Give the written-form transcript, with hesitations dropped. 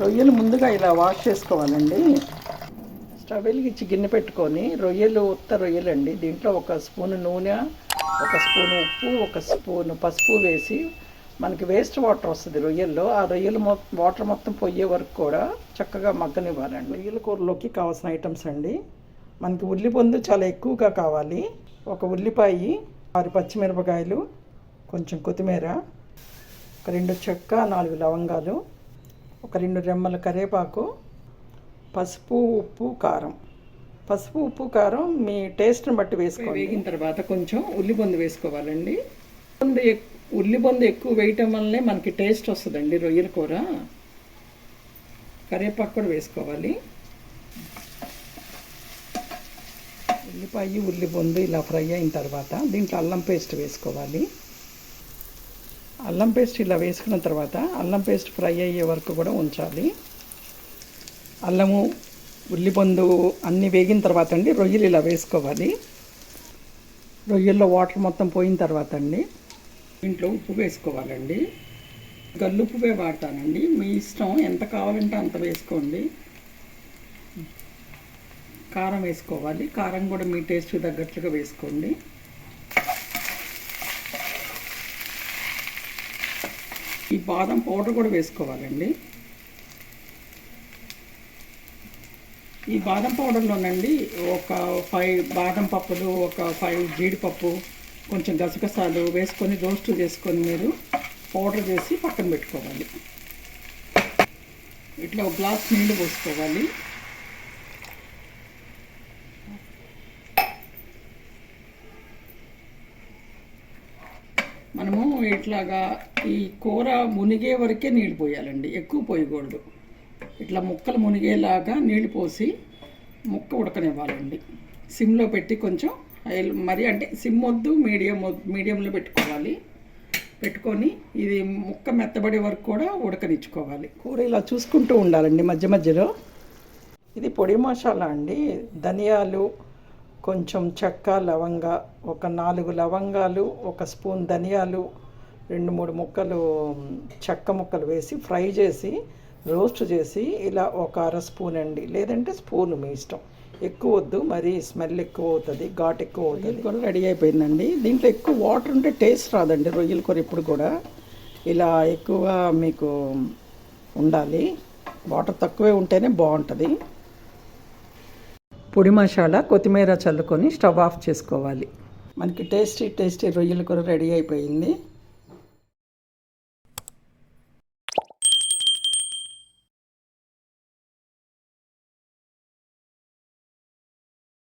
రొయ్యలు ముందుగా ఇలా వాష్ చేసుకోవాలండి. స్టవ్ వెలిగించి గిన్నె పెట్టుకొని ఉత్త రొయ్యలు అండి, దీంట్లో ఒక స్పూను నూనె, ఒక స్పూను ఉప్పు, ఒక స్పూను పసుపు వేసి మనకి వేస్ట్ వాటర్ వస్తుంది రొయ్యల్లో, ఆ రొయ్యలు వాటర్ మొత్తం పోయే వరకు కూడా చక్కగా మగ్గనివ్వాలండి. రొయ్యల కూరలోకి కావాల్సిన ఐటమ్స్ అండి, మనకి ఉల్లిపొందు చాలా ఎక్కువగా కావాలి. ఒక ఉల్లిపాయ, 6 పచ్చిమిరపకాయలు, కొంచెం కొత్తిమీర, ఒక 2 చెక్క, 4 లవంగాలు, ఒక 2 రెమ్మల కరివేపాకు, పసుపు, ఉప్పు, కారం. పసుపు, ఉప్పు, కారం మీ టేస్ట్ని బట్టి వేసుకోవాలి. వేగిన తర్వాత కొంచెం ఉల్లిపొందు వేసుకోవాలండి. ఉల్లిపొందు ఎక్కువ వేయటం వల్లనే మనకి టేస్ట్ వస్తుందండి రొయ్యల కూర. కరివేపాకు కూడా వేసుకోవాలి. ఉల్లిపాయ, ఉల్లిపొందు ఇలా ఫ్రై అయిన తర్వాత దీంట్లో అల్లం పేస్ట్ వేసుకోవాలి. అల్లం పేస్ట్ ఇలా వేసుకున్న తర్వాత అల్లం పేస్ట్ ఫ్రై అయ్యే వరకు కూడా ఉంచాలి. అల్లము, ఉల్లిపొందు అన్నీ వేగిన తర్వాత అండి రొయ్యలు ఇలా వేసుకోవాలి. రొయ్యల్లో వాటర్ మొత్తం పోయిన తర్వాత అండి దీంట్లో ఉప్పు వేసుకోవాలండి. గల్లుప్పువే వాడతానండి, మీ ఇష్టం, ఎంత కావాలంటే అంత వేసుకోండి. కారం వేసుకోవాలి, కారం కూడా మీ టేస్ట్ తగ్గట్లుగా వేసుకోండి. ఈ బాదం పౌడర్ కూడా వేసుకోవాలండి. ఈ బాదం పౌడర్లోనండి ఒక 5 బాదం పప్పులు, ఒక 5 జీడిపప్పు, కొంచెం గసగసాలు వేసుకొని రోస్ట్ చేసుకొని మీరు పౌడర్ చేసి పక్కన పెట్టుకోవాలి. ఇట్లా ఒక గ్లాస్ నీళ్ళు పోసుకోవాలి. మనము ఇట్లాగా ఈ కూర మునిగే వరకే నీళ్ళు పోయాలండి, ఎక్కువ పోయకూడదు. ఇట్లా ముక్కలు మునిగేలాగా నీళ్ళు పోసి ముక్క ఉడకనివ్వాలండి. సిమ్లో పెట్టి కొంచెం మరి అంటే సిమ్ వద్దు, మీడియంలో పెట్టుకోవాలి. పెట్టుకొని ఇది ముక్క మెత్తబడే వరకు కూడా ఉడకనిచ్చుకోవాలి. కూర ఇలా చూసుకుంటూ ఉండాలండి మధ్య మధ్యలో. ఇది పొడి మసాలా అండి, ధనియాలు, కొంచెం చెక్క, లవంగ, ఒక 4 లవంగాలు, ఒక స్పూన్ ధనియాలు, 2-3 ముక్కలు చెక్క ముక్కలు వేసి ఫ్రై చేసి రోస్ట్ చేసి ఇలా ఒక 1/2 స్పూన్ అండి, లేదంటే స్పూన్ మీ ఇష్టం. ఎక్కువ వద్దు, మరి స్మెల్ ఎక్కువ అవుతుంది, ఘాట్ ఎక్కువ అవుతుంది. కూడా రెడీ అయిపోయిందండి. దీంట్లో ఎక్కువ వాటర్ ఉంటే టేస్ట్ రాదండి రొయ్యల కూర. ఇప్పుడు కూడా ఇలా ఎక్కువగా మీకు ఉండాలి, వాటర్ తక్కువే ఉంటేనే బాగుంటుంది. పొడి మసాలా, కొత్తిమీర చల్లుకొని స్టవ్ ఆఫ్ చేసుకోవాలి. మనకి టేస్టీ రొయ్యల కూర రెడీ అయిపోయింది.